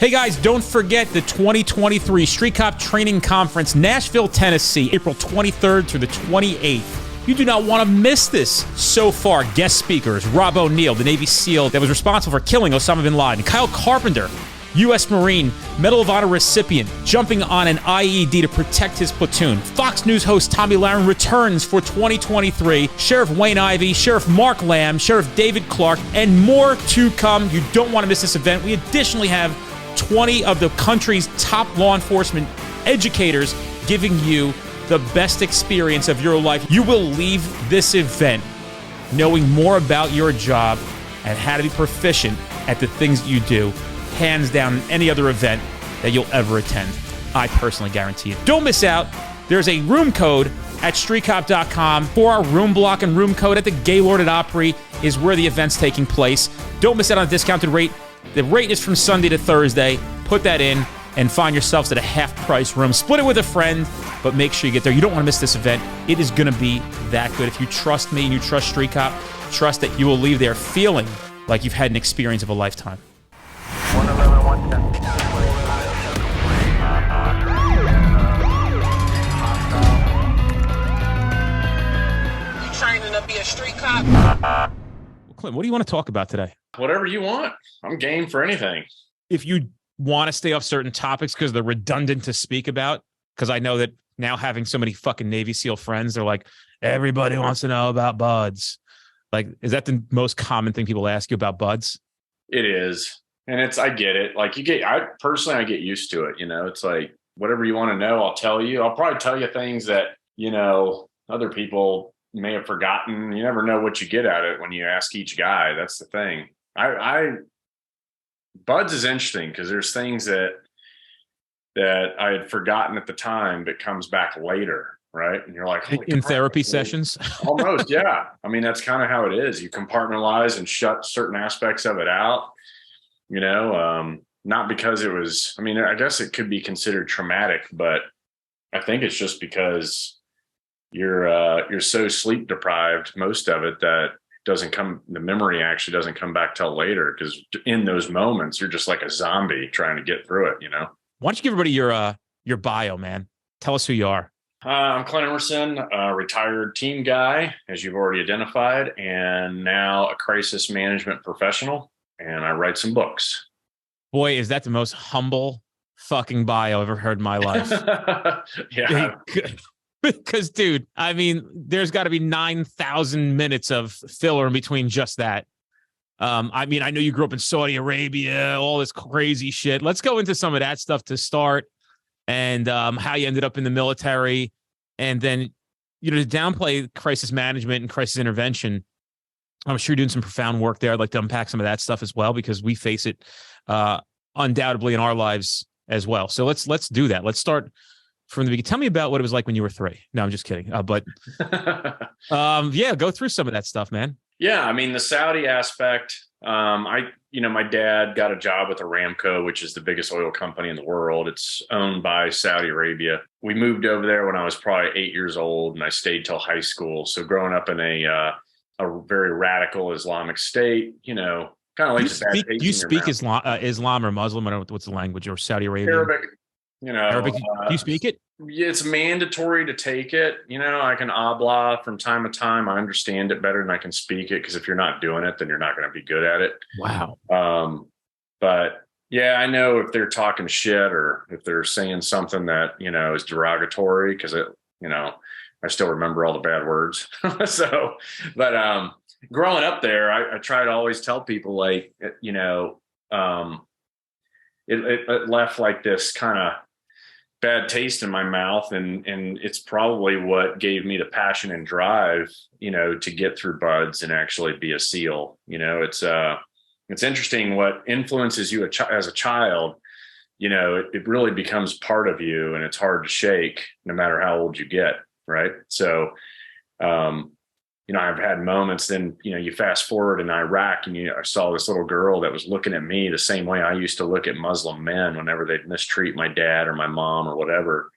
Hey guys, don't forget the 2023 Street Cop Training Conference, Nashville, Tennessee, April 23rd through the 28th. You do not want to miss this. So far, guest speakers, Rob O'Neill, the Navy SEAL that was responsible for killing Osama bin Laden, Kyle Carpenter, U.S. Marine, Medal of Honor recipient, jumping on an IED to protect his platoon. Fox News host Tommy Lahren returns for 2023. Sheriff Wayne Ivey, Sheriff Mark Lamb, Sheriff David Clark, and more to come. You don't want to miss this event. We additionally have 20 of the country's top law enforcement educators giving you the best experience of your life. You will leave this event knowing more about your job and how to be proficient at the things you do, hands down, than any other event that you'll ever attend. I personally guarantee it. Don't miss out. There's a room code at streetcop.com for our room block, and room code at the Gaylord at Opry is where the event's taking place. Don't miss out on a discounted rate. The rate is from Sunday to Thursday. Put that in and find yourselves at a half-price room. Split it with a friend, but make sure you get there. You don't want to miss this event. It is going to be that good. If you trust me and you trust Street Cop, trust that you will leave there feeling like you've had an experience of a lifetime. 111, 110. You training to be a street cop? Clint, what do you want to talk about today? Whatever you want. I'm game for anything. If you want to stay off certain topics because they're redundant to speak about, because I know that now having so many fucking Navy SEAL friends, they're like, everybody wants to know about buds. Like, is that the most common thing people ask you about buds? It is. And I get it. Like I get used to it. You know, it's like, whatever you want to know, I'll tell you. I'll probably tell you things that, other people may have forgotten. You never know what you get at it when you ask each guy. That's the thing. Buds is interesting because there's things that I had forgotten at the time that comes back later, right? And you're like, in therapy sessions? Almost, yeah. I mean, that's kind of how it is. You compartmentalize and shut certain aspects of it out, not because it was, I guess it could be considered traumatic, but I think it's just because you're so sleep deprived, most of it, that the memory actually doesn't come back till later, because in those moments you're just like a zombie trying to get through it. Why don't you give everybody your bio, man? Tell us who you are. I'm Clint Emerson, a retired team guy, as you've already identified, and now a crisis management professional, and I write some books. Boy, is that the most humble fucking bio I've ever heard in my life. Yeah. Because, dude, there's got to be 9,000 minutes of filler in between just that. I know you grew up in Saudi Arabia, all this crazy shit. Let's go into some of that stuff to start, and how you ended up in the military. And then, to downplay crisis management and crisis intervention, I'm sure you're doing some profound work there. I'd like to unpack some of that stuff as well, because we face it undoubtedly in our lives as well. So let's do that. Let's start from the beginning. Tell me about what it was like when you were 3. No, I'm just kidding. But go through some of that stuff, man. Yeah. The Saudi aspect, my dad got a job with Aramco, which is the biggest oil company in the world. It's owned by Saudi Arabia. We moved over there when I was probably 8 years old, and I stayed till high school. So growing up in a very radical Islamic state, kind of like do you speak Islam or Muslim? I don't know what's the language, or Saudi Arabia? Arabic. Arabic. Do you speak it? It's mandatory to take it. I can abla from time to time. I understand it better than I can speak it, because if you're not doing it, then you're not going to be good at it. Wow. But yeah, I know if they're talking shit or if they're saying something that, is derogatory, because I still remember all the bad words. Growing up there, I try to always tell people, like, it left like this kind of bad taste in my mouth, and it's probably what gave me the passion and drive, to get through buds and actually be a SEAL. It's interesting what influences you as a child. It really becomes part of you, and it's hard to shake no matter how old you get, right? So I've had moments, then, you fast forward in Iraq, and I saw this little girl that was looking at me the same way I used to look at Muslim men whenever they'd mistreat my dad or my mom or whatever.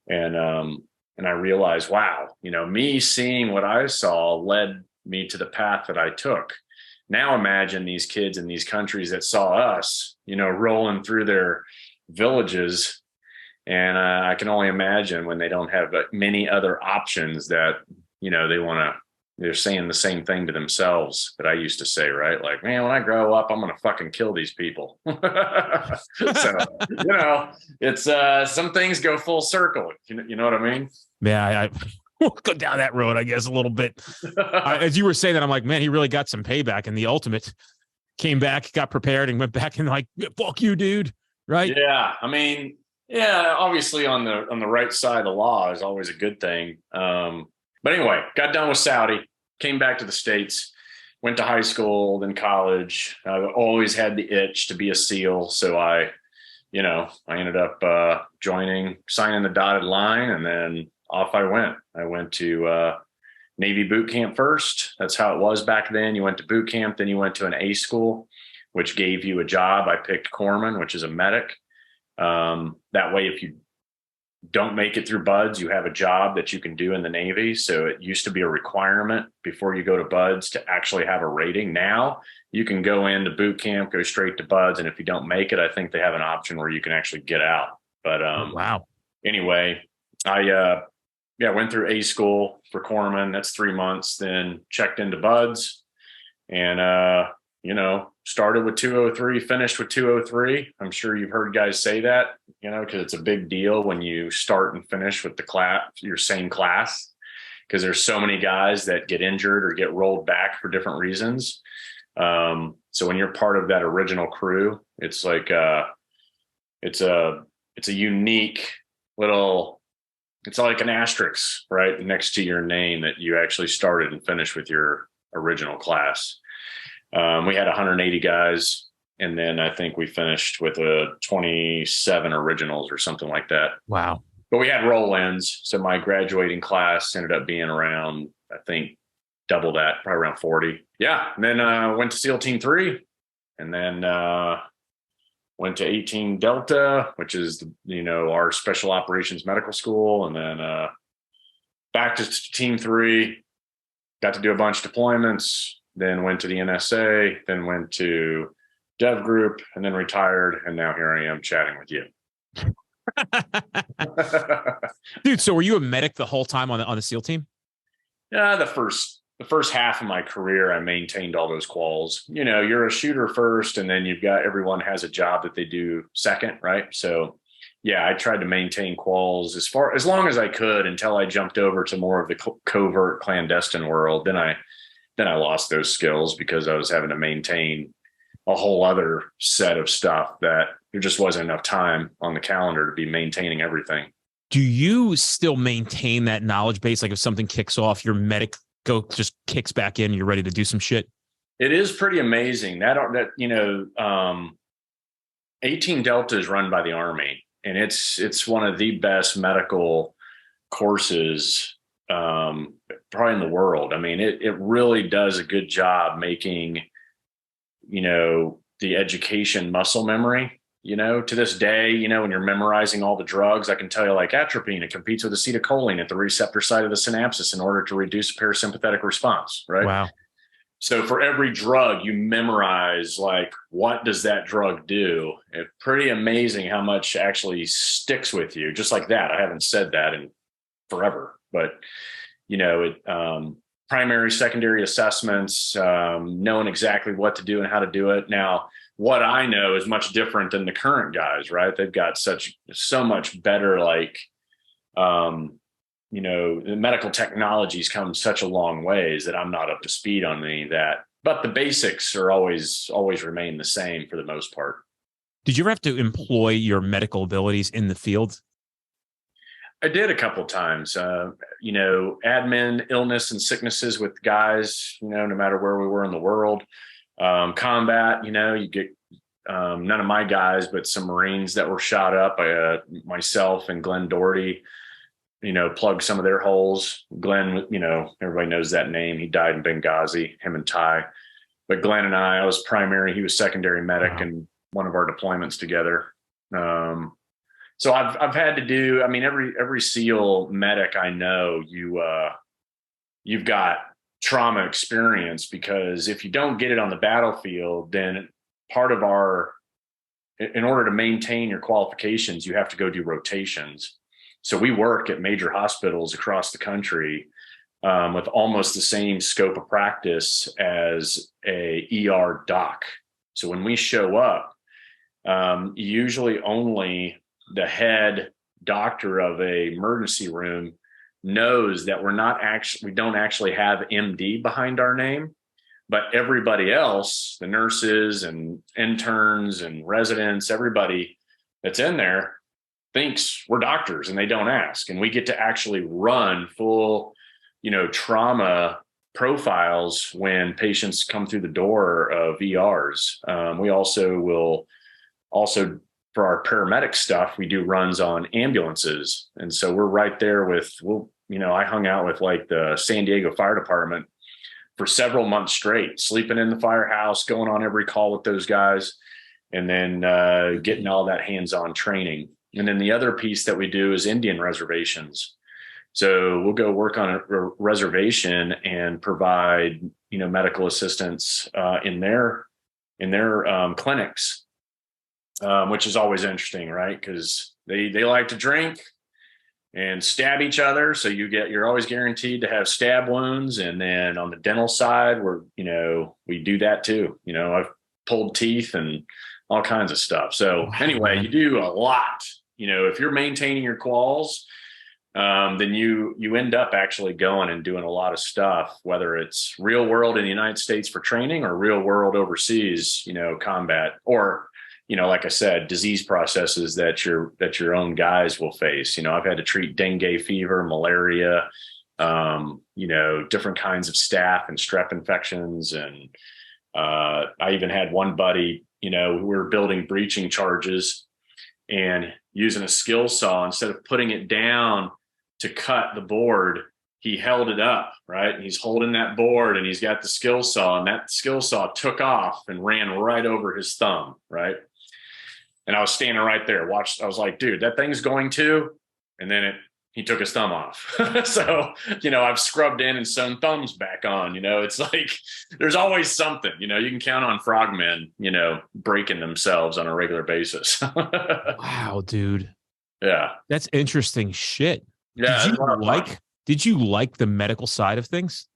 And I realized, wow, me seeing what I saw led me to the path that I took. Now imagine these kids in these countries that saw us, rolling through their villages. And I can only imagine when they don't have many other options that, they're saying the same thing to themselves that I used to say, right? Like, man, when I grow up, I'm going to fucking kill these people. So, it's some things go full circle. You know what I mean? Yeah, we'll go down that road, I guess, a little bit. As you were saying that, I'm like, man, he really got some payback. And the ultimate came back, got prepared, and went back and like, fuck you, dude. Right? Yeah. I mean, yeah, obviously on the right side of the law is always a good thing. But anyway, got done with Saudi, came back to the States, went to high school, then college. I always had the itch to be a SEAL. So I ended up signing the dotted line, and then off I went. I went to Navy boot camp first. That's how it was back then. You went to boot camp, then you went to an A school, which gave you a job. I picked corpsman, which is a medic. That way, if you don't make it through BUDS, you have a job that you can do in the Navy. So it used to be a requirement before you go to BUDS to actually have a rating. Now you can go into boot camp, go straight to BUDS. And if you don't make it, I think they have an option where you can actually get out. But wow. Anyway, I went through A school for corpsman. That's 3 months. Then checked into BUDS and, started with 203, finished with 203. I'm sure you've heard guys say that, because it's a big deal when you start and finish with the class, your same class, because there's so many guys that get injured or get rolled back for different reasons. So when you're part of that original crew, it's like it's a unique little, it's like an asterisk right next to your name that you actually started and finished with your original class. We had 180 guys, and then I think we finished with 27 originals or something like that. Wow. But we had roll-ins. So my graduating class ended up being around, I think, double that, probably around 40. Yeah. And then went to SEAL Team 3, and then went to 18 Delta, which is, our special operations medical school. And then back to Team 3, got to do a bunch of deployments. Then went to the NSA, then went to Dev Group, and then retired. And now here I am chatting with you. Dude, so were you a medic the whole time on the SEAL team? Yeah, the first half of my career, I maintained all those quals. You're a shooter first, and then everyone has a job that they do second, right? So yeah, I tried to maintain quals as long as I could until I jumped over to more of the covert clandestine world. Then I lost those skills because I was having to maintain a whole other set of stuff that there just wasn't enough time on the calendar to be maintaining everything. Do you still maintain that knowledge base? Like if something kicks off, your medic just kicks back in, you're ready to do some shit? It is pretty amazing that 18 Delta is run by the Army, and it's one of the best medical courses probably in the world. I mean, it really does a good job making, the education muscle memory, to this day, when you're memorizing all the drugs, I can tell you like atropine, it competes with acetylcholine at the receptor side of the synapses in order to reduce parasympathetic response. Right. Wow. So for every drug you memorize, like, what does that drug do? It's pretty amazing how much actually sticks with you. Just like that. I haven't said that in forever, but primary, secondary assessments, knowing exactly what to do and how to do it. Now, what I know is much different than the current guys, right? They've got so much better, the medical technology's come such a long ways that I'm not up to speed on any of that. But the basics are always remain the same for the most part. Did you ever have to employ your medical abilities in the field? I did a couple of times, admin, illness and sicknesses with guys, no matter where we were in the world. Combat, you get none of my guys, but some Marines that were shot up. Myself and Glenn Doherty, plugged some of their holes. Glenn, everybody knows that name. He died in Benghazi, him and Ty. But Glenn and I was primary. He was secondary medic in one of our deployments together. So I've had to do, every SEAL medic I know, you've got trauma experience, because if you don't get it on the battlefield, then in order to maintain your qualifications, you have to go do rotations. So we work at major hospitals across the country with almost the same scope of practice as a ER doc. So when we show up, usually only the head doctor of a emergency room knows that we don't actually have MD behind our name, but everybody else, the nurses and interns and residents, everybody that's in there thinks we're doctors, and they don't ask. And we get to actually run full, trauma profiles when patients come through the door of ERs. We will also for our paramedic stuff, we do runs on ambulances. And so we're right there I hung out with like the San Diego Fire Department for several months straight, sleeping in the firehouse, going on every call with those guys, and then getting all that hands-on training. And then the other piece that we do is Indian reservations. So we'll go work on a reservation and provide, medical assistance in their clinics, which is always interesting, right? Because they like to drink and stab each other. So you're always guaranteed to have stab wounds. And then on the dental side, we do that too. I've pulled teeth and all kinds of stuff. So anyway, you do a lot. If you're maintaining your quals, then you end up actually going and doing a lot of stuff, whether it's real world in the United States for training or real world overseas, combat, or, like I said, disease processes that your own guys will face. I've had to treat dengue fever, malaria, different kinds of staph and strep infections. And I even had one buddy, we were building breaching charges and using a skill saw, instead of putting it down to cut the board, he held it up, right? And he's holding that board and he's got the skill saw, and that skill saw took off and ran right over his thumb, right? And I was standing right there, I was like, dude, that thing's going to, and then he took his thumb off. So, I've scrubbed in and sewn thumbs back on, it's like, there's always something, you can count on frogmen, breaking themselves on a regular basis. Wow, dude. Yeah. That's interesting shit. Yeah. Did you like the medical side of things?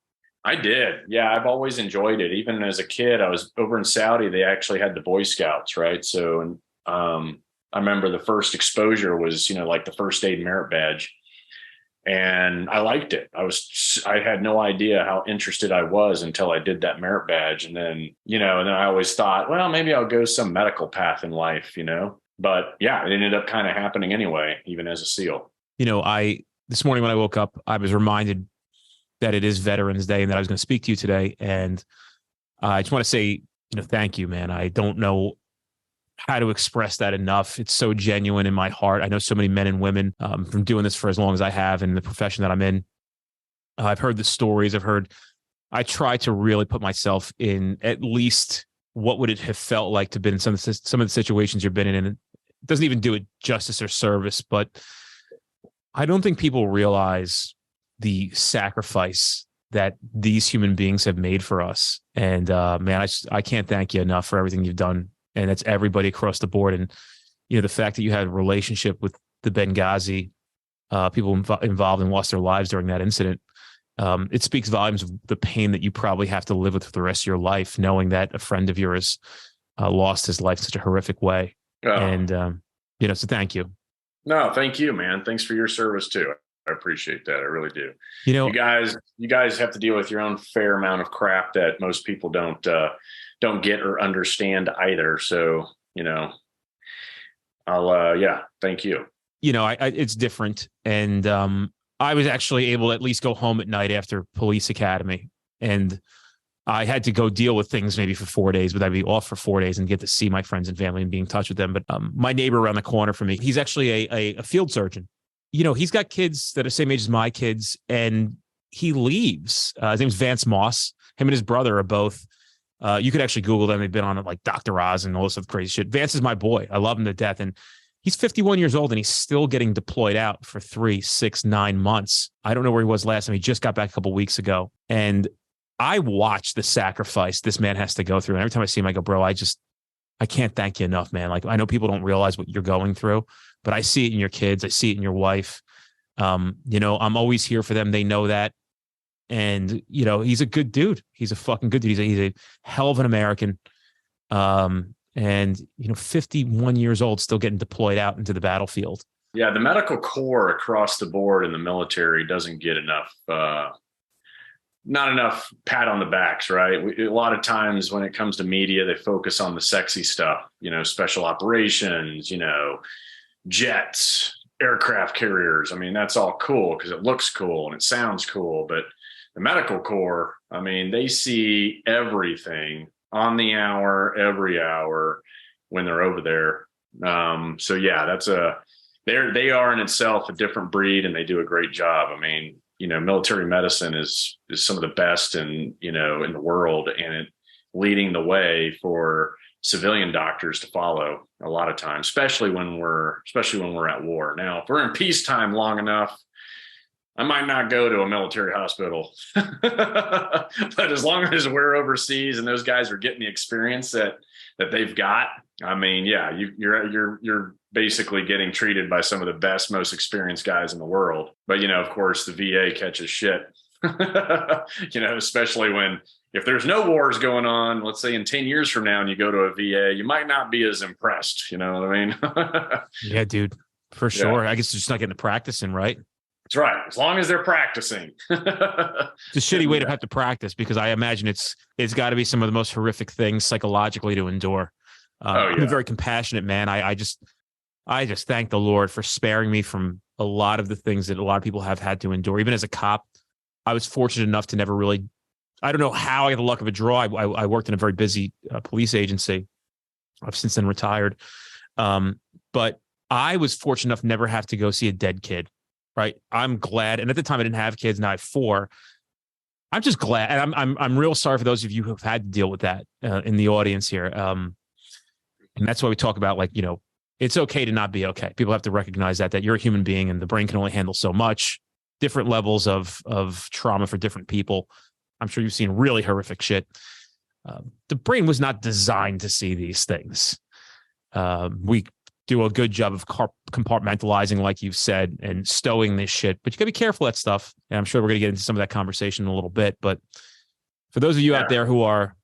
I did. Yeah. I've always enjoyed it. Even as a kid, I was over in Saudi. They actually had the Boy Scouts, right? So, I remember the first exposure was, like the first aid merit badge. And I liked it. I had no idea how interested I was until I did that merit badge. And then, and then I always thought, well, maybe I'll go some medical path in life, but yeah, it ended up kind of happening anyway, even as a SEAL. This morning when I woke up, I was reminded that it is Veterans Day and that I was going to speak to you today. And I just want to say, thank you, man. I don't know how to express that enough. It's so genuine in my heart. I know so many men and women from doing this for as long as I have in the profession that I'm in. I've heard the stories. I try to really put myself in at least what would it have felt like to have been in some of the situations you've been in. And it doesn't even do it justice or service, but I don't think people realize the sacrifice that these human beings have made for us. And man, I can't thank you enough for everything you've done. And that's everybody across the board. And, the fact that you had a relationship with the Benghazi, people involved and lost their lives during that incident, it speaks volumes of the pain that you probably have to live with for the rest of your life, knowing that a friend of yours lost his life in such a horrific way. Oh. And, so thank you. No, thank you, man. Thanks for your service too. I appreciate that. I really do. You guys have to deal with your own fair amount of crap that most people don't get or understand either. So, thank you. It's different. And I was actually able to at least go home at night after police academy. And I had to go deal with things maybe for 4 days, but I'd be off for 4 days and get to see my friends and family and be in touch with them. But my neighbor around the corner from me, he's actually a field surgeon. He's got kids that are the same age as my kids, and he leaves. His name's Vance Moss. Him and his brother are both. You could actually Google them. They've been on like Dr. Oz and all this other crazy shit. Vance is my boy. I love him to death. And he's 51 years old and he's still getting deployed out for 3, 6, 9 months. I don't know where he was last time. He just got back a couple of weeks ago. And I watch the sacrifice this man has to go through. And every time I see him, I go, bro, I can't thank you enough, man. Like, I know people don't realize what you're going through, but I see it in your kids. I see it in your wife. I'm always here for them. They know that. And, he's a good dude. He's a fucking good dude. He's a hell of an American. And 51 years old, still getting deployed out into the battlefield. Yeah. The medical corps across the board in the military doesn't get enough, not enough pat on the backs, right? A lot of times when it comes to media, they focus on the sexy stuff, special operations, jets, aircraft carriers. I mean, that's all cool because it looks cool and it sounds cool. But the medical corps, I mean, they see everything on the hour, every hour when they're over there. So yeah, they are in itself a different breed, and they do a great job. I mean, military medicine is some of the best in the world, and it leading the way for civilian doctors to follow a lot of times, especially when we're at war. Now, if we're in peacetime long enough, I might not go to a military hospital, but as long as we're overseas and those guys are getting the experience that they've got, I mean, yeah, you're basically getting treated by some of the best, most experienced guys in the world. But, of course, the VA catches shit, especially if there's no wars going on, let's say in 10 years from now, and you go to a VA, you might not be as impressed. You know what I mean? Yeah, dude, for sure. Yeah. I guess they're just not getting to practice in, right? That's right. As long as they're practicing. It's a shitty way to have to practice, because I imagine it's got to be some of the most horrific things psychologically to endure. I'm a very compassionate man. I just thank the Lord for sparing me from a lot of the things that a lot of people have had to endure. Even as a cop, I was fortunate enough to never really, I don't know how I got the luck of a draw. I worked in a very busy police agency. I've since then retired. But I was fortunate enough to never have to go see a dead kid. Right. I'm glad. And at the time I didn't have kids. Now I have 4. I'm just glad. And I'm real sorry for those of you who have had to deal with that in the audience here. And that's why we talk about, like, it's okay to not be okay. People have to recognize that you're a human being and the brain can only handle so much. Different levels of trauma for different people. I'm sure you've seen really horrific shit. The brain was not designed to see these things. We do a good job of compartmentalizing, like you've said, and stowing this shit. But you gotta be careful of that stuff. And I'm sure we're gonna get into some of that conversation in a little bit. But for those of you out there who are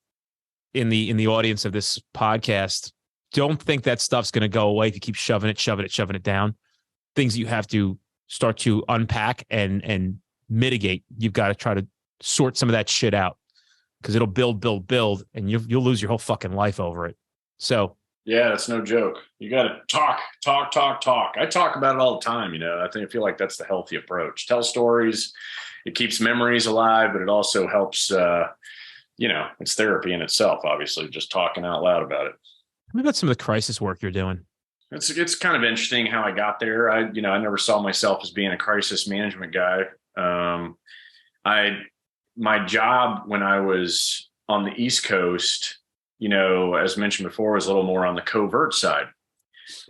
in the audience of this podcast, don't think that stuff's gonna go away if you keep shoving it down. Things that you have to start to unpack and mitigate. You've got to try to sort some of that shit out, because it'll build, and you'll lose your whole fucking life over it. So yeah, it's no joke. You got to talk. I talk about it all the time. I feel like that's the healthy approach. Tell stories. It keeps memories alive, but it also helps, it's therapy in itself, obviously, just talking out loud about it. Tell me about some of the crisis work you're doing. It's kind of interesting how I got there. I never saw myself as being a crisis management guy. My job when I was on the East Coast, as mentioned before, was a little more on the covert side.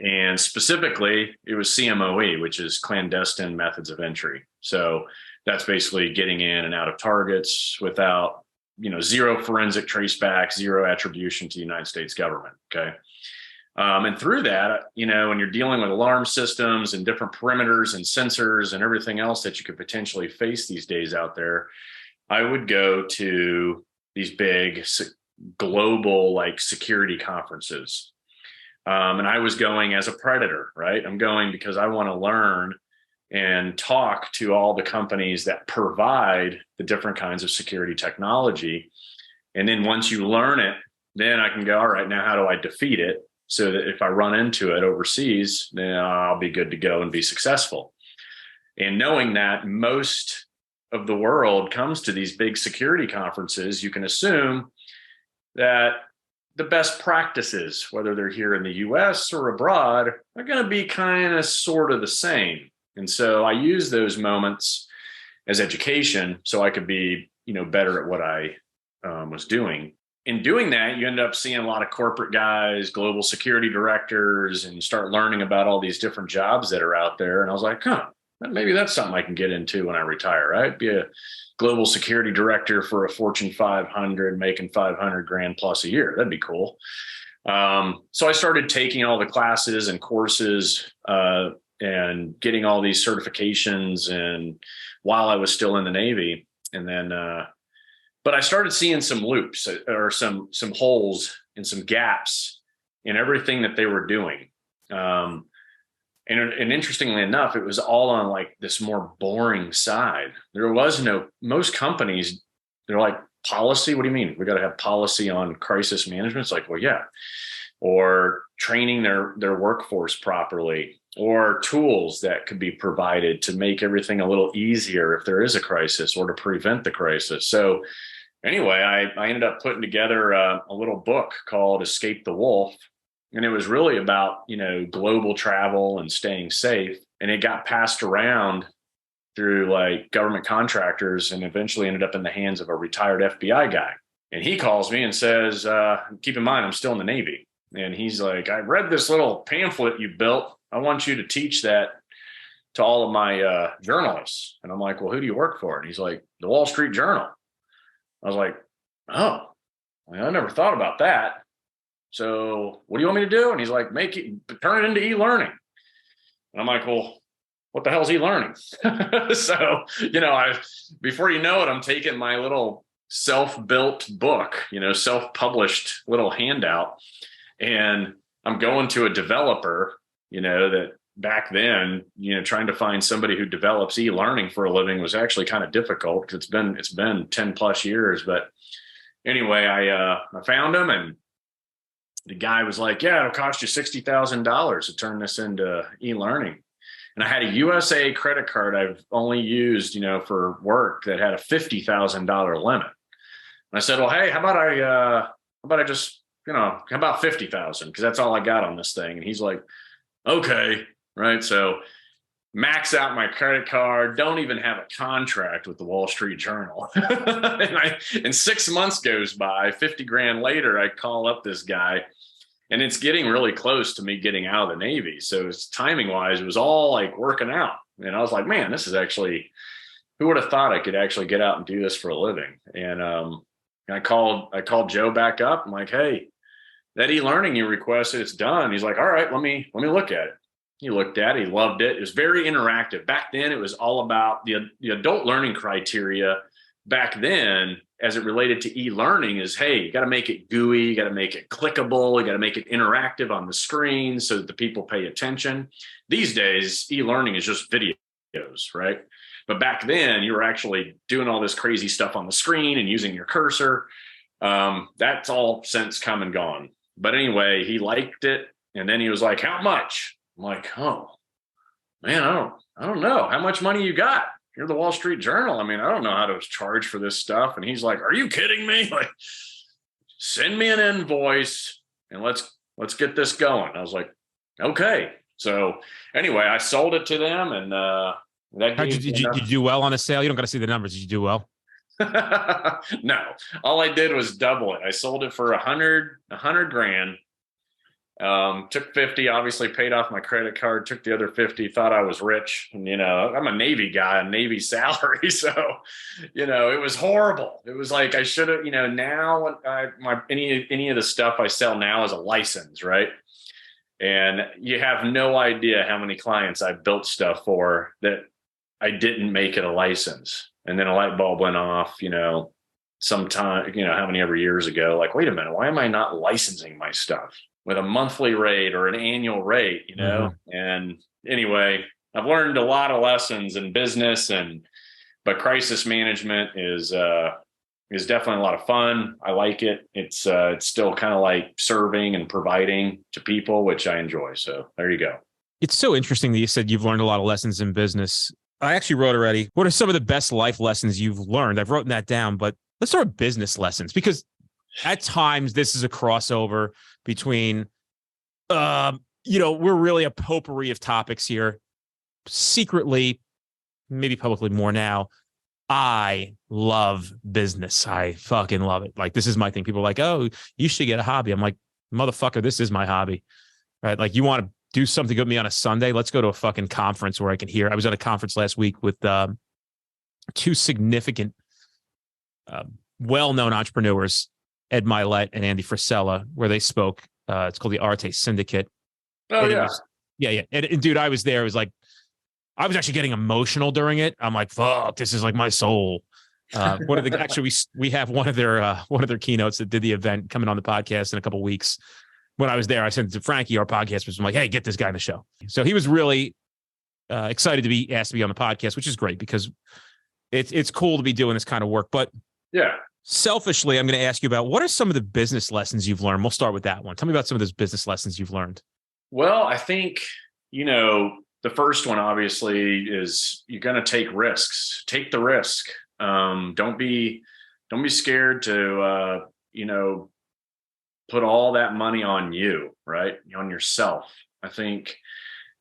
And specifically, it was CMOE, which is clandestine methods of entry. So that's basically getting in and out of targets without, zero forensic traceback, zero attribution to the United States government. Okay. And through that, when you're dealing with alarm systems and different perimeters and sensors and everything else that you could potentially face these days out there, I would go to these big global security conferences. And I was going as a predator, right? I'm going because I want to learn and talk to all the companies that provide the different kinds of security technology. And then once you learn it, then I can go, all right, now how do I defeat it? So that if I run into it overseas, then I'll be good to go and be successful. And knowing that most of the world comes to these big security conferences, you can assume that the best practices, whether they're here in the US or abroad, are going to be kind of sort of the same. And so I use those moments as education so I could be, better at what I was doing. In doing that, you end up seeing a lot of corporate guys, global security directors, and start learning about all these different jobs that are out there. And I was like, maybe that's something I can get into when I retire, right? Be a global security director for a Fortune 500, making 500 grand plus a year. That'd be cool. So I started taking all the classes and courses, and getting all these certifications, and while I was still in the Navy. And then, but I started seeing some loops, or some holes and some gaps in everything that they were doing. And interestingly enough, it was all on like this more boring side. There was most companies, they're like, policy? What do you mean? We got to have policy on crisis management? It's like, well, yeah. Or training their workforce properly, or tools that could be provided to make everything a little easier if there is a crisis, or to prevent the crisis. So anyway, I ended up putting together a little book called Escape the Wolf. And it was really about, global travel and staying safe. And it got passed around through like government contractors, and eventually ended up in the hands of a retired FBI guy. And he calls me and says, keep in mind, I'm still in the Navy. And he's like, I read this little pamphlet you built. I want you to teach that to all of my journalists. And I'm like, well, who do you work for? And he's like, the Wall Street Journal. I was like, oh, I never thought about that. So what do you want me to do? And he's like, turn it into e-learning. And I'm like, well, what the hell is e-learning? So, before you know it, I'm taking my little self-built book, self-published little handout, and I'm going to a developer, that back then, trying to find somebody who develops e-learning for a living was actually kind of difficult, because it's been 10 plus years. But anyway, I found him, and the guy was like, yeah, it'll cost you $60,000 to turn this into e-learning. And I had a USA credit card I've only used, for work, that had a $50,000 limit. And I said, well, hey, how about I just, how about 50,000? Because that's all I got on this thing. And he's like, okay, right. So max out my credit card, don't even have a contract with the Wall Street Journal. And 6 months goes by, 50 grand later, I call up this guy, and it's getting really close to me getting out of the Navy. So it's timing wise, it was all like working out. And I was like, man, this is actually, who would have thought I could actually get out and do this for a living? And I called Joe back up. I'm like, hey, that e-learning you requested, it's done. He's like, all right, let me look at it. He looked at it, he loved it. It was very interactive. Back then, it was all about the adult learning criteria. Back then, as it related to e-learning, is, hey, you got to make it GUI, you got to make it clickable, you got to make it interactive on the screen so that the people pay attention. These days, e-learning is just videos, right? But back then, you were actually doing all this crazy stuff on the screen and using your cursor. That's all since come and gone. But anyway, he liked it, and then he was like, how much? I'm like, oh, man, I don't know. How much money you got? You're the Wall Street Journal. I mean, I don't know how to charge for this stuff. And he's like, are you kidding me? Like, send me an invoice and let's get this going. I was like, okay. So anyway, I sold it to them, and Did you do well on a sale? You don't got to see the numbers. Did you do well? No, all I did was double it. I sold it for 100 grand. Took 50, obviously paid off my credit card, took the other 50, thought I was rich. And, I'm a Navy guy, a Navy salary. So, it was horrible. It was like, I should have, now any of the stuff I sell now is a license, right? And you have no idea how many clients I built stuff for that I didn't make it a license. And then a light bulb went off, sometime, how many ever years ago, like, wait a minute, why am I not licensing my stuff with a monthly rate or an annual rate, Mm-hmm. And anyway, I've learned a lot of lessons in business, but crisis management is definitely a lot of fun. I like it. It's still kind of like serving and providing to people, which I enjoy. So there you go. It's so interesting that you said you've learned a lot of lessons in business. I actually wrote already, what are some of the best life lessons you've learned? I've written that down, but let's start with business lessons, because at times this is a crossover between, we're really a potpourri of topics here. Secretly, maybe publicly more now, I love business. I fucking love it. Like, this is my thing. People are like, oh, you should get a hobby. I'm like, motherfucker, this is my hobby, right? Like, you want to do something with me on a Sunday, let's go to a fucking conference where I can hear. I was at a conference last week with two significant, well-known entrepreneurs, Ed Milet and Andy Frisella, where they spoke. It's called the Arte Syndicate. Oh, and yeah. Yeah. And dude, I was there. It was like, I was actually getting emotional during it. I'm like, fuck, this is like my soul. We have one of their keynotes that did the event coming on the podcast in a couple of weeks. When I was there, I sent it to Frankie, our podcast, was like, hey, get this guy on the show. So he was really excited to be asked to be on the podcast, which is great because it's cool to be doing this kind of work. But yeah, selfishly, I'm going to ask you about what are some of the business lessons you've learned? We'll start with that one. Tell me about some of those business lessons you've learned. Well, I think, the first one obviously is you're going to take risks. Take the risk. Don't be scared to, put all that money on you, right? On yourself. I think,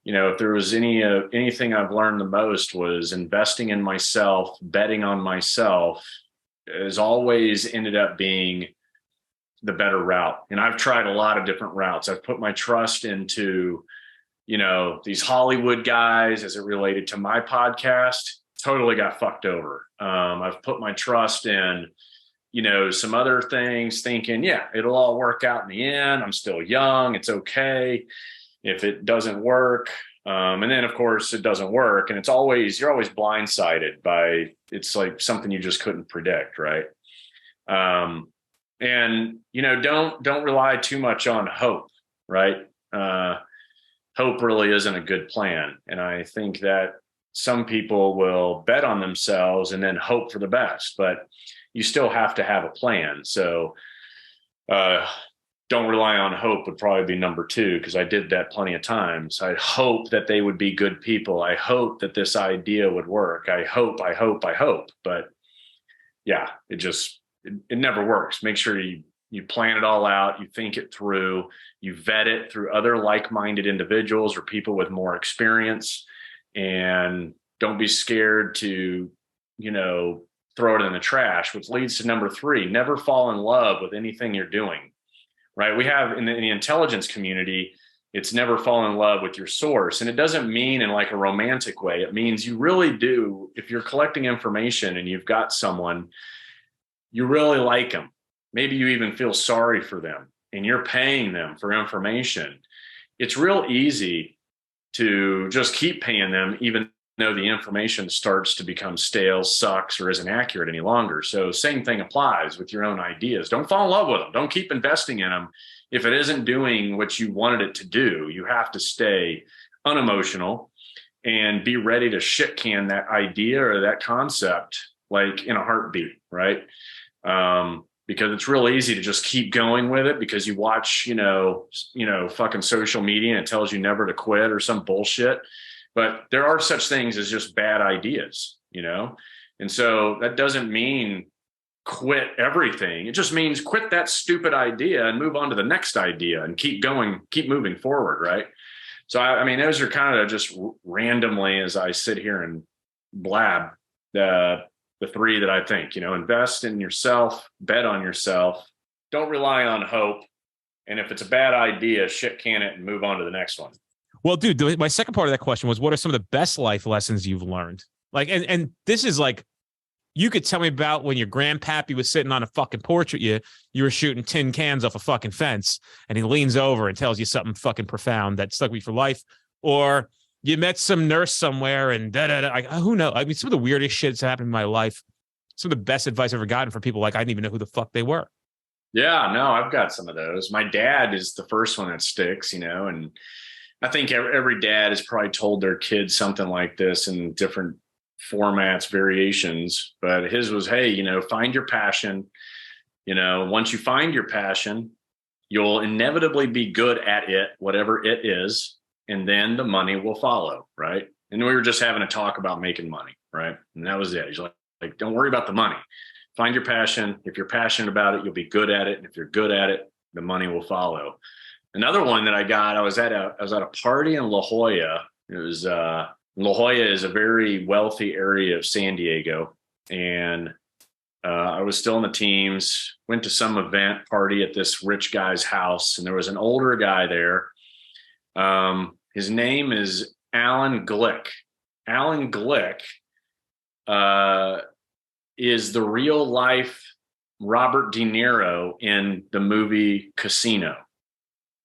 if there was anything I've learned the most was investing in myself, betting on myself has always ended up being the better route. And I've tried a lot of different routes. I've put my trust into, these Hollywood guys as it related to my podcast, totally got fucked over. I've put my trust in, some other things thinking, yeah, it'll all work out in the end. I'm still young. It's okay if it doesn't work. And then of course it doesn't work. And you're always blindsided by, it's like something you just couldn't predict. Right. And, don't rely too much on hope. Right. Hope really isn't a good plan. And I think that some people will bet on themselves and then hope for the best, but you still have to have a plan. So don't rely on hope would probably be number two, because I did that plenty of times. I hope that they would be good people. I hope that this idea would work. I hope. But yeah, it never works. Make sure you plan it all out. You think it through. You vet it through other like-minded individuals or people with more experience. And don't be scared to, throw it in the trash, which leads to number three, never fall in love with anything you're doing, right? We have in the intelligence community, it's never fall in love with your source. And it doesn't mean in like a romantic way. It means you really do. If you're collecting information and you've got someone, you really like them. Maybe you even feel sorry for them and you're paying them for information. It's real easy to just keep paying them, even though the information starts to become stale, sucks, or isn't accurate any longer. So same thing applies with your own ideas. Don't fall in love with them. Don't keep investing in them. If it isn't doing what you wanted it to do, you have to stay unemotional and be ready to shit can that idea or that concept like in a heartbeat, right? Because it's real easy to just keep going with it because you watch, fucking social media and it tells you never to quit or some bullshit. But there are such things as just bad ideas, And so that doesn't mean quit everything. It just means quit that stupid idea and move on to the next idea and keep going, keep moving forward, right? So, I mean, those are kind of just randomly as I sit here and blab the three that I think, invest in yourself, bet on yourself, don't rely on hope. And if it's a bad idea, shit can it and move on to the next one. Well, dude, my second part of that question was, what are some of the best life lessons you've learned? Like, and this is like, you could tell me about when your grandpappy was sitting on a fucking porch with you, you were shooting tin cans off a fucking fence, and he leans over and tells you something fucking profound that stuck with you for life. Or you met some nurse somewhere and who knows? I mean, some of the weirdest shit that's happened in my life. Some of the best advice I've ever gotten from people like I didn't even know who the fuck they were. Yeah, no, I've got some of those. My dad is the first one that sticks, and I think every dad has probably told their kids something like this in different formats, variations, but his was, hey, find your passion. Once you find your passion, you'll inevitably be good at it, whatever it is, and then the money will follow, right? And we were just having a talk about making money, right? And that was it. He's like, don't worry about the money. Find your passion. If you're passionate about it, you'll be good at it. And if you're good at it, the money will follow. Another one that I got, I was at a party in La Jolla. It was La Jolla is a very wealthy area of San Diego, and I was still in the teams. Went to some event party at this rich guy's house, and there was an older guy there. His name is Alan Glick. Alan Glick is the real life Robert De Niro in the movie Casino.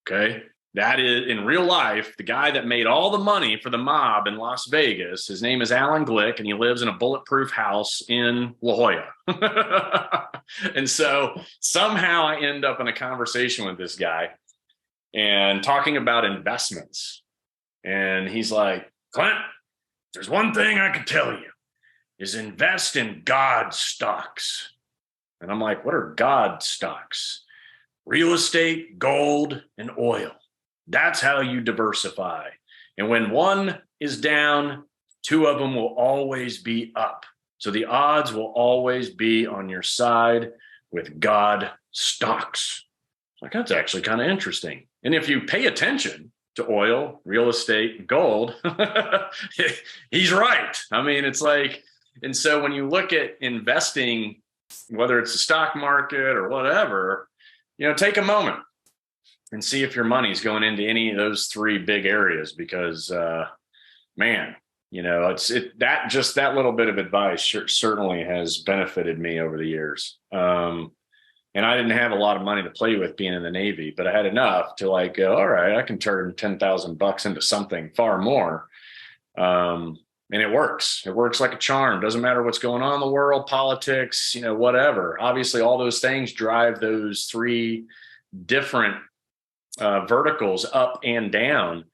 Okay. That is, in real life, the guy that made all the money for the mob in Las Vegas. His name is Alan Glick, and he lives in a bulletproof house in La Jolla. And so somehow I end up in a conversation with this guy and talking about investments. And he's like, Clint, there's one thing I can tell you is invest in God stocks. And I'm like, what are God stocks? Real estate, gold, and oil. That's how you diversify. And when one is down, two of them will always be up. So the odds will always be on your side with God stocks. Like, that's actually kind of interesting. And if you pay attention to oil, real estate, and gold, he's right. I mean, it's like, and so when you look at investing, whether it's the stock market or whatever, take a moment and see if your money's going into any of those three big areas, because, man, that little bit of advice certainly has benefited me over the years. And I didn't have a lot of money to play with being in the Navy, but I had enough to go, all right, I can turn $10,000 into something far more. And it works. It works like a charm. Doesn't matter what's going on in the world, politics, whatever. Obviously, all those things drive those three different verticals up and down.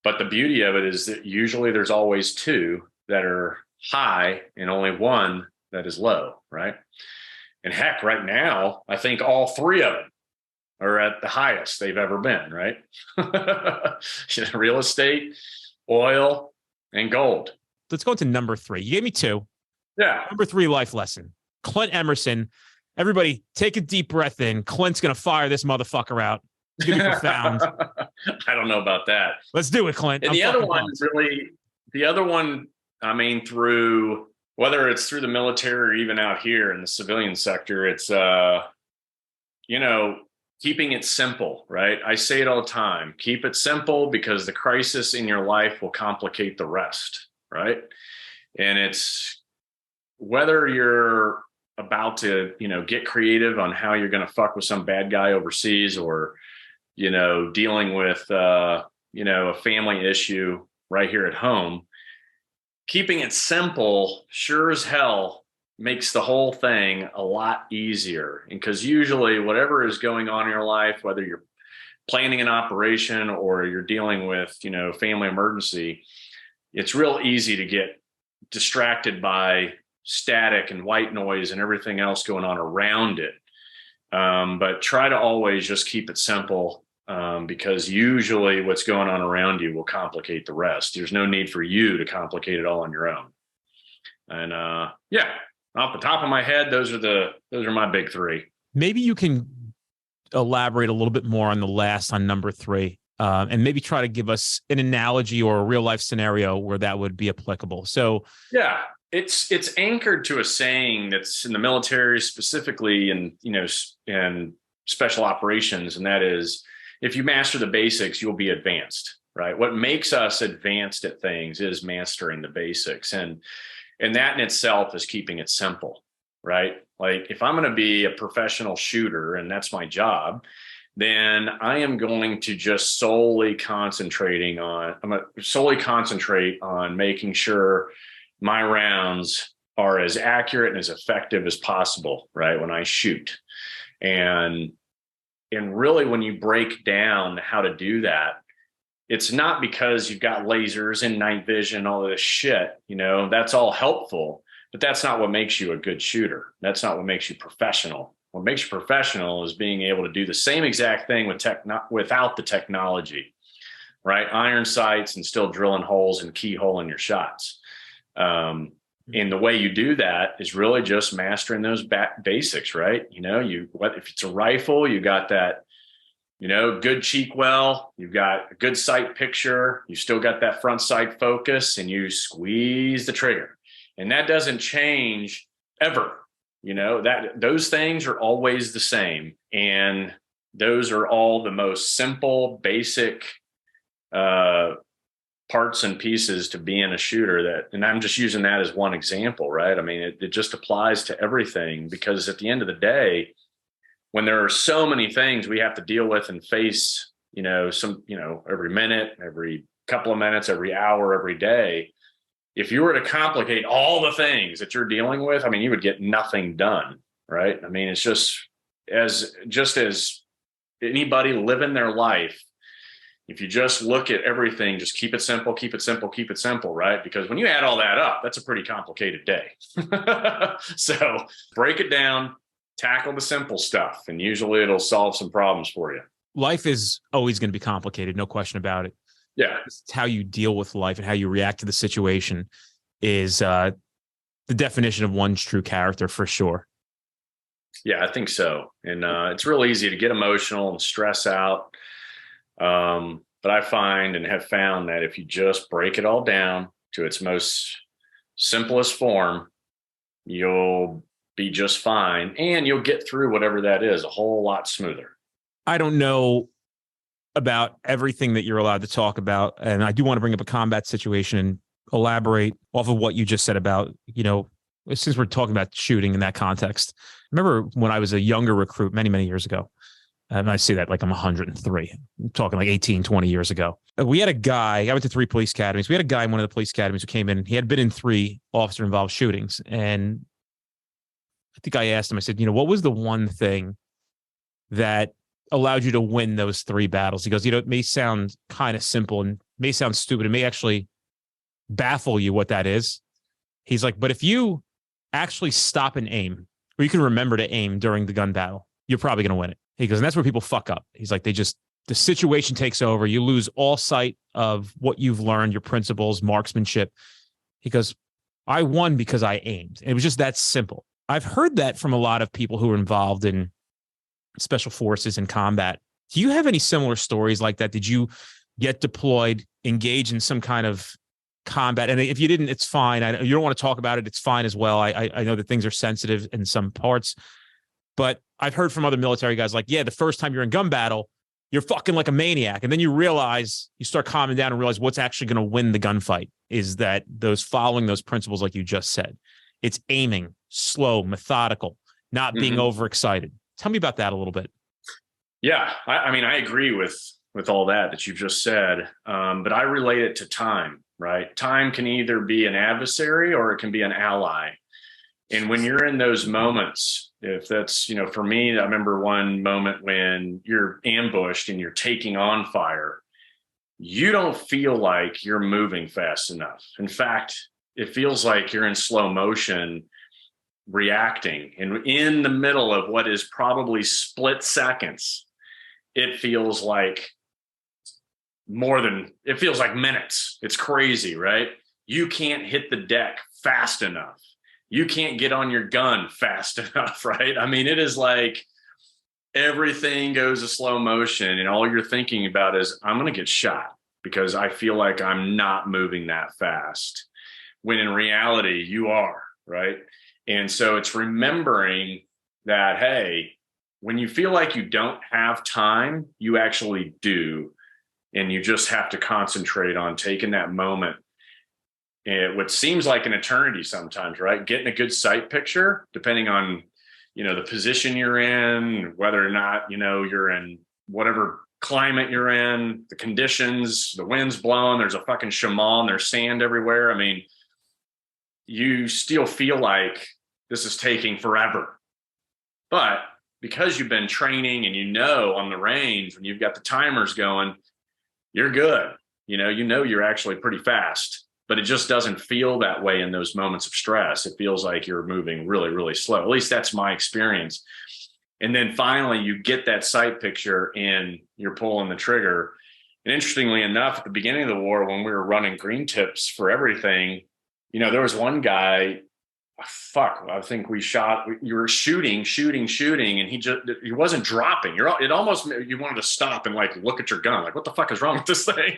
But the beauty of it is that usually there's always two that are high and only one that is low, right? And heck, right now, I think all three of them are at the highest they've ever been, right? Real estate, oil, and gold. Let's go to number 3. You gave me 2. Yeah. Number 3 life lesson. Clint Emerson. Everybody take a deep breath in. Clint's going to fire this motherfucker out. It's going to be profound. I don't know about that. Let's do it, Clint. And the other one, I mean, through, whether it's through the military or even out here in the civilian sector, it's, keeping it simple, right? I say it all the time. Keep it simple, because the crisis in your life will complicate the rest, right? And it's whether you're about to, get creative on how you're going to fuck with some bad guy overseas, or, dealing with, a family issue right here at home. Keeping it simple, sure as hell, makes the whole thing a lot easier. And because usually whatever is going on in your life, whether you're planning an operation or you're dealing with, family emergency, it's real easy to get distracted by static and white noise and everything else going on around it. But try to always just keep it simple, because usually what's going on around you will complicate the rest. There's no need for you to complicate it all on your own. And off the top of my head, those are my big 3. Maybe you can elaborate a little bit more on the last, on number 3, and maybe try to give us an analogy or a real life scenario where that would be applicable. So yeah, it's anchored to a saying that's in the military specifically, and and special operations, and that is, if you master the basics, you'll be advanced, right? What makes us advanced at things is mastering the basics, and that in itself is keeping it simple, right? Like, if I'm going to be a professional shooter and that's my job, then I am going to just solely concentrate on making sure my rounds are as accurate and as effective as possible, right, when I shoot. And really, when you break down how to do that, it's not because you've got lasers and night vision, all of this shit, that's all helpful, but that's not what makes you a good shooter. That's not what makes you professional. What makes you professional is being able to do the same exact thing without the technology, right? Iron sights and still drilling holes and keyholing your shots. And the way you do that is really just mastering those basics, right? If it's a rifle, you got that, good cheek well, you've got a good sight picture, you still got that front sight focus, and you squeeze the trigger. And that doesn't change ever. Those things are always the same. And those are all the most simple, basic parts and pieces to being a shooter and I'm just using that as one example, right? I mean, it just applies to everything, because at the end of the day, when there are so many things we have to deal with and face, every minute, every couple of minutes, every hour, every day, if you were to complicate all the things that you're dealing with, I mean, you would get nothing done, right? I mean, it's just as anybody living their life, if you just look at everything, just keep it simple, keep it simple, keep it simple, right? Because when you add all that up, that's a pretty complicated day. So break it down, tackle the simple stuff, and usually it'll solve some problems for you. Life is always going to be complicated, no question about it. Yeah. It's how you deal with life and how you react to the situation is the definition of one's true character, for sure. Yeah, I think so. And it's real easy to get emotional and stress out. But I find and have found that if you just break it all down to its most simplest form, you'll be just fine, and you'll get through whatever that is a whole lot smoother. I don't know about everything that you're allowed to talk about, and I do want to bring up a combat situation and elaborate off of what you just said about, since we're talking about shooting in that context. I remember when I was a younger recruit many, many years ago, and I say that like I'm 103, I'm talking like 18, 20 years ago. We had a guy, I went to 3 police academies. We had a guy in one of the police academies who came in. He had been in 3 officer involved shootings. And I think I asked him, I said, what was the one thing that allowed you to win those 3 battles? He goes, it may sound kind of simple and may sound stupid. It may actually baffle you what that is. He's like, but if you actually stop and aim, or you can remember to aim during the gun battle, you're probably going to win it. He goes, and that's where people fuck up. He's like, the situation takes over. You lose all sight of what you've learned, your principles, marksmanship. He goes, I won because I aimed. And it was just that simple. I've heard that from a lot of people who are involved in special forces and combat. Do you have any similar stories like that? Did you get deployed, engage in some kind of combat? And if you didn't, it's fine. You don't want to talk about it. It's fine as well. I know that things are sensitive in some parts, but I've heard from other military guys like, yeah, the first time you're in gun battle, you're fucking like a maniac. And then you start calming down and realize what's actually going to win the gunfight is that following those principles, like you just said. It's aiming, slow, methodical, not being overexcited. Tell me about that a little bit. Yeah, I mean, I agree with all that you've just said, but I relate it to time, right? Time can either be an adversary or it can be an ally. And when you're in those moments, if that's, for me, I remember one moment when you're ambushed and you're taking on fire, you don't feel like you're moving fast enough. In fact, it feels like you're in slow motion reacting. And in the middle of what is probably split seconds, it feels like minutes. It's crazy, right? You can't hit the deck fast enough. You can't get on your gun fast enough, right? I mean, it is like everything goes to slow motion and all you're thinking about is, I'm going to get shot because I feel like I'm not moving that fast. When in reality, you are, right? And so it's remembering that, hey, when you feel like you don't have time, you actually do. And you just have to concentrate on taking that moment. And what seems like an eternity sometimes, right? Getting a good sight picture, depending on, the position you're in, whether or not, you're in whatever climate you're in, the conditions, the wind's blowing, there's a fucking shaman, there's sand everywhere. I mean, you still feel like this is taking forever. But because you've been training and on the range, when you've got the timers going, you're good. You're actually pretty fast, but it just doesn't feel that way in those moments of stress. It feels like you're moving really, really slow. At least that's my experience. And then finally you get that sight picture and you're pulling the trigger. And interestingly enough, at the beginning of the war, when we were running green tips for everything, there was one guy, I think you were shooting, and he wasn't dropping. It almost, you wanted to stop and like, look at your gun. Like, what the fuck is wrong with this thing?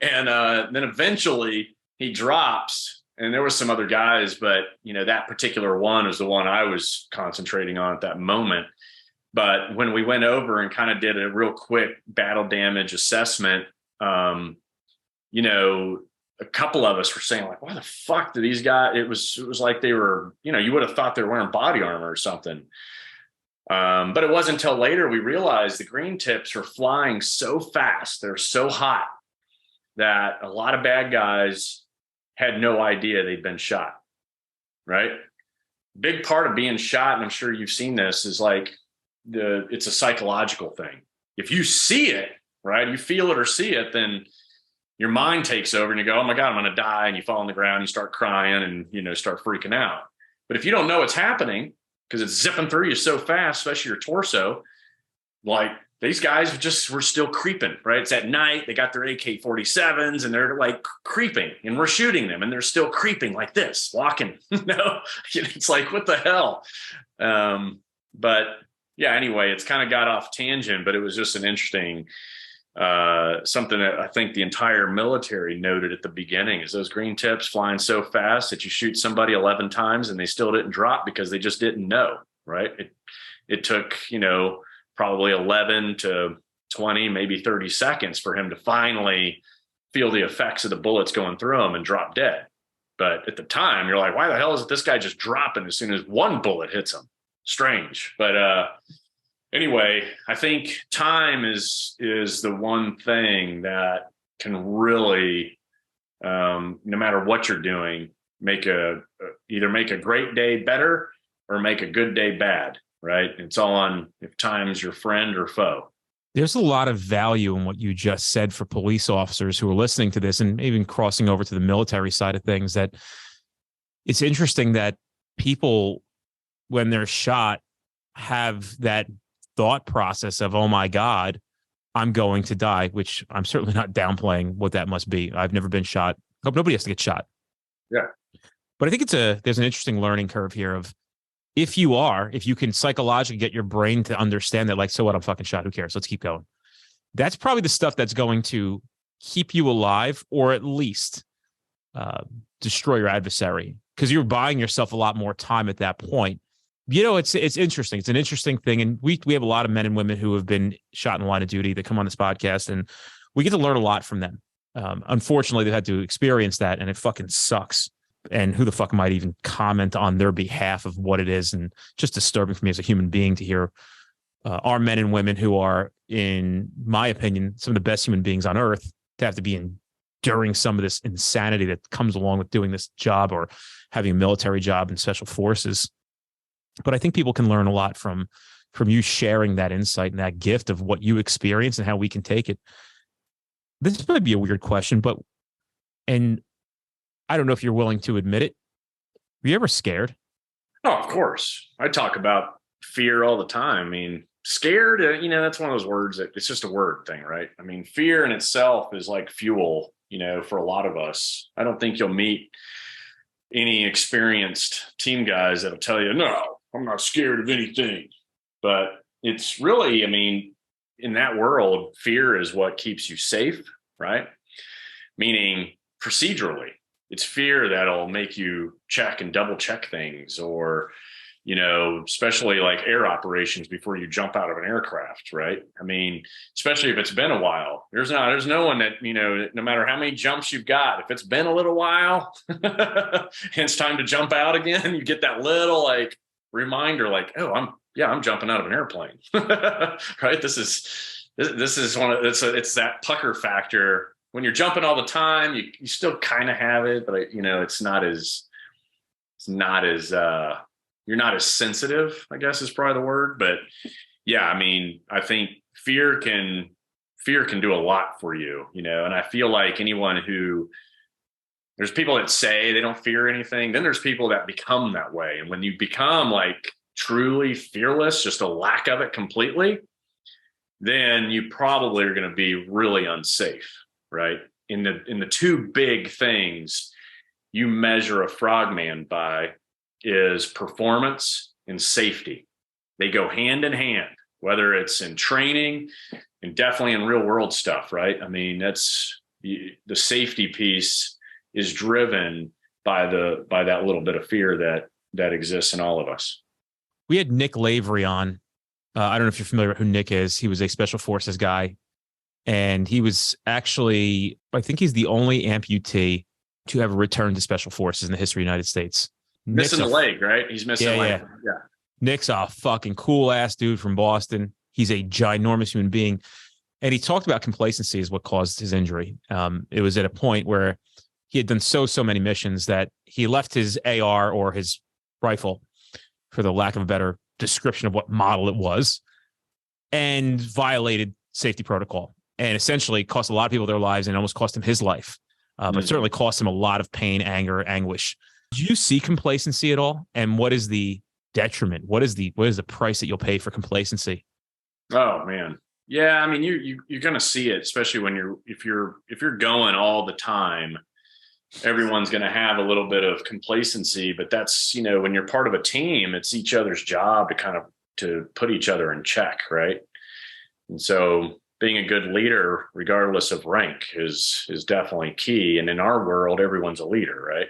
And then eventually he drops and there was some other guys, but that particular one was the one I was concentrating on at that moment. But when we went over and kind of did a real quick battle damage assessment, You know, a couple of us were saying like, why the fuck do these guys, it was like they were, you know, you would have thought they were wearing body armor or something. But it wasn't until later we realized the green tips were flying so fast. They're so hot that a lot of bad guys had no idea they'd been shot. Right. Big part of being shot, and I'm sure you've seen this, is like it's a psychological thing. If you see it, right, you feel it or see it, then your mind takes over and you go, oh my God, I'm going to die. And you fall on the ground, you start crying and, you know, start freaking out. But if you don't know what's happening, because it's zipping through you so fast, especially your torso, like these guys were still creeping, right? It's at night. They got their AK-47s and they're like creeping, and we're shooting them and they're still creeping like this, walking. No, it's like, what the hell? But yeah, anyway, it's kind of got off tangent, but it was just an interesting something that I think the entire military noted at the beginning is those green tips flying so fast that you shoot somebody 11 times and they still didn't drop because they just didn't know, right? It took, you know, probably 11 to 20, maybe 30 seconds for him to finally feel the effects of the bullets going through him and drop dead. But at the time, you're like, why the hell is this guy just dropping as soon as one bullet hits him? Strange. But anyway, I think time is the one thing that can really, no matter what you're doing, either make a great day better or make a good day bad. Right. It's all on if time's your friend or foe. There's a lot of value in what you just said for police officers who are listening to this and even crossing over to the military side of things, that it's interesting that people, when they're shot, have that thought process of, oh my God, I'm going to die, which I'm certainly not downplaying what that must be. I've never been shot. Hope nobody has to get shot. Yeah. But I think there's an interesting learning curve here of, if you can psychologically get your brain to understand that, like, so what, I'm fucking shot, who cares? Let's keep going. That's probably the stuff that's going to keep you alive, or at least destroy your adversary, because you're buying yourself a lot more time at that point. You know, it's interesting. It's an interesting thing. And we have a lot of men and women who have been shot in the line of duty that come on this podcast, and we get to learn a lot from them. Unfortunately, they've had to experience that, and it fucking sucks. And who the fuck might even comment on their behalf of what it is? And just disturbing for me as a human being to hear our men and women who are, in my opinion, some of the best human beings on earth, to have to be enduring some of this insanity that comes along with doing this job or having a military job in special forces. But I think people can learn a lot from you sharing that insight and that gift of what you experience and how we can take it. This might be a weird question, and I don't know if you're willing to admit it. Were you ever scared? Oh, of course. I talk about fear all the time. I mean, scared, you know, that's one of those words that it's just a word thing, right? I mean, fear in itself is like fuel, you know, for a lot of us. I don't think you'll meet any experienced team guys that'll tell you, no, I'm not scared of anything. But it's really, I mean, in that world, fear is what keeps you safe, right? Meaning procedurally. It's fear that'll make you check and double check things, or, you know, especially like air operations before you jump out of an aircraft, right? I mean, especially if it's been a while, there's no one that, you know, no matter how many jumps you've got, if it's been a little while and it's time to jump out again, you get that little like reminder, like, oh, I'm jumping out of an airplane, right? This is it's that pucker factor. When you're jumping all the time, you still kind of have it, but you know, you're not as sensitive, I guess is probably the word. But yeah, I mean, I think fear can do a lot for you, you know, and I feel like there's people that say they don't fear anything. Then there's people that become that way. And when you become like truly fearless, just a lack of it completely, then you probably are going to be really unsafe. Right. In the two big things you measure a frogman by is performance and safety. They go hand in hand, whether it's in training and definitely in real world stuff. Right. I mean, that's the safety piece is driven by that little bit of fear that exists in all of us. We had Nick Lavery on. I don't know if you're familiar with who Nick is. He was a special forces guy. And he was actually, I think he's the only amputee to ever return to special forces in the history of the United States. Missing the leg, right? He's missing a leg. Yeah. Nick's a fucking cool ass dude from Boston. He's a ginormous human being. And he talked about complacency is what caused his injury. It was at a point where he had done so many missions that he left his AR or his rifle, for the lack of a better description of what model it was, and violated safety protocol, and essentially cost a lot of people their lives, and almost cost him his life. But certainly cost him a lot of pain, anger, anguish. Do you see complacency at all? And what is the detriment? What is the price that you'll pay for complacency? Oh man. Yeah. I mean, you're going to see it, especially when if you're going all the time, everyone's going to have a little bit of complacency, but that's, when you're part of a team, it's each other's job to put each other in check. Right. And so being a good leader, regardless of rank, is definitely key. And in our world, everyone's a leader, right?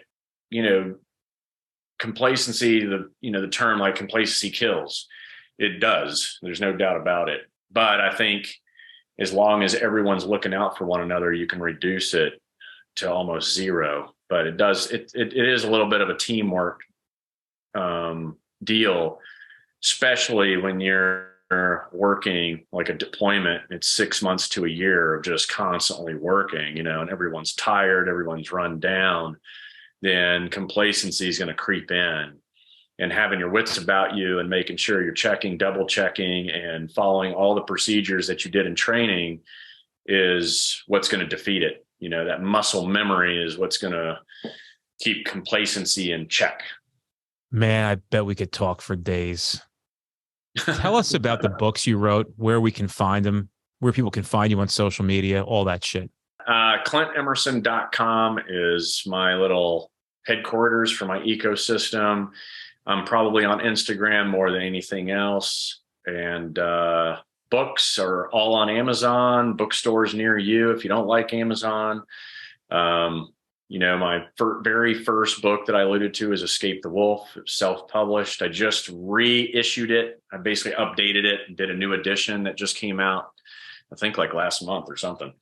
Complacency, the term like complacency kills. It does. There's no doubt about it. But I think as long as everyone's looking out for one another, you can reduce it to almost zero. But it is a little bit of a teamwork deal, especially when you're working like a deployment. It's 6 months to a year of just constantly working, and everyone's tired, everyone's run down. Then complacency is going to creep in, and having your wits about you and making sure you're checking, double checking, and following all the procedures that you did in training is what's going to defeat it. That muscle memory is what's going to keep complacency in check. Man, I bet we could talk for days. Tell us about the books you wrote, where we can find them, where people can find you on social media, all that shit. ClintEmerson.com is my little headquarters for my ecosystem. I'm probably on Instagram more than anything else. And books are all on Amazon, bookstores near you if you don't like Amazon. My very first book that I alluded to is Escape the Wolf. It was self-published. I just reissued it. I basically updated it and did a new edition that just came out, I think like last month or something.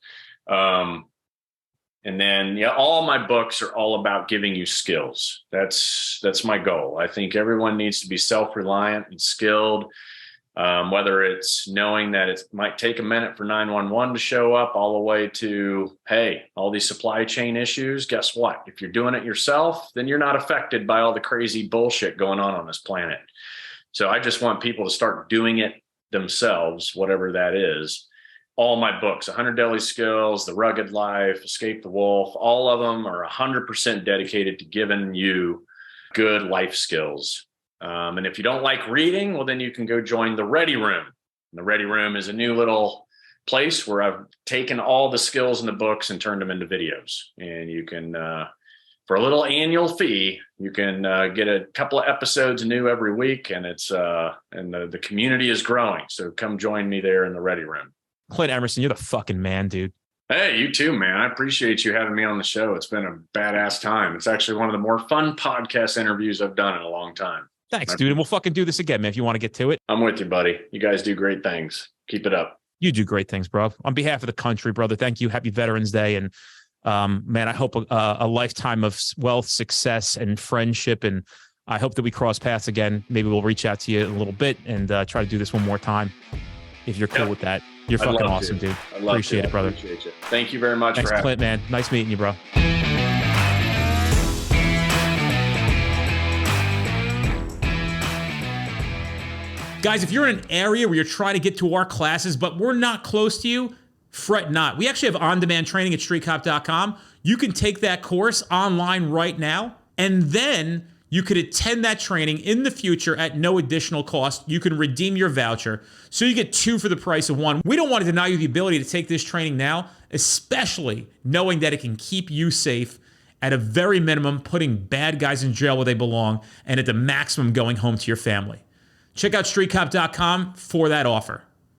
And then, all my books are all about giving you skills. That's my goal. I think everyone needs to be self-reliant and skilled, whether it's knowing that it might take a minute for 911 to show up, all the way to, hey, all these supply chain issues. Guess what? If you're doing it yourself, then you're not affected by all the crazy bullshit going on this planet. So I just want people to start doing it themselves, whatever that is. All my books, 100 Daily Skills, The Rugged Life, Escape the Wolf, all of them are 100% dedicated to giving you good life skills. And if you don't like reading, well, then you can go join the Ready Room. And the Ready Room is a new little place where I've taken all the skills in the books and turned them into videos. And you can, for a little annual fee, you can get a couple of episodes new every week. And the community is growing. So come join me there in the Ready Room. Clint Emerson, you're the fucking man, dude. Hey, you too, man. I appreciate you having me on the show. It's been a badass time. It's actually one of the more fun podcast interviews I've done in a long time. Thanks, dude. And we'll fucking do this again, man, if you want to get to it. I'm with you, buddy. You guys do great things. Keep it up. You do great things, bro. On behalf of the country, brother, thank you. Happy Veterans Day. And man, I hope a lifetime of wealth, success, and friendship. And I hope that we cross paths again. Maybe we'll reach out to you in a little bit and try to do this one more time. If you're cool with that. You're fucking awesome, dude. Appreciate it, brother. Appreciate you. Thank you very much. Thanks, Clint, man. Nice meeting you, bro. Guys, if you're in an area where you're trying to get to our classes, but we're not close to you, fret not. We actually have on-demand training at streetcop.com. You can take that course online right now, and then you could attend that training in the future at no additional cost. You can redeem your voucher, so you get 2 for the price of 1. We don't want to deny you the ability to take this training now, especially knowing that it can keep you safe, at a very minimum, putting bad guys in jail where they belong, and at the maximum, going home to your family. Check out streetcop.com for that offer.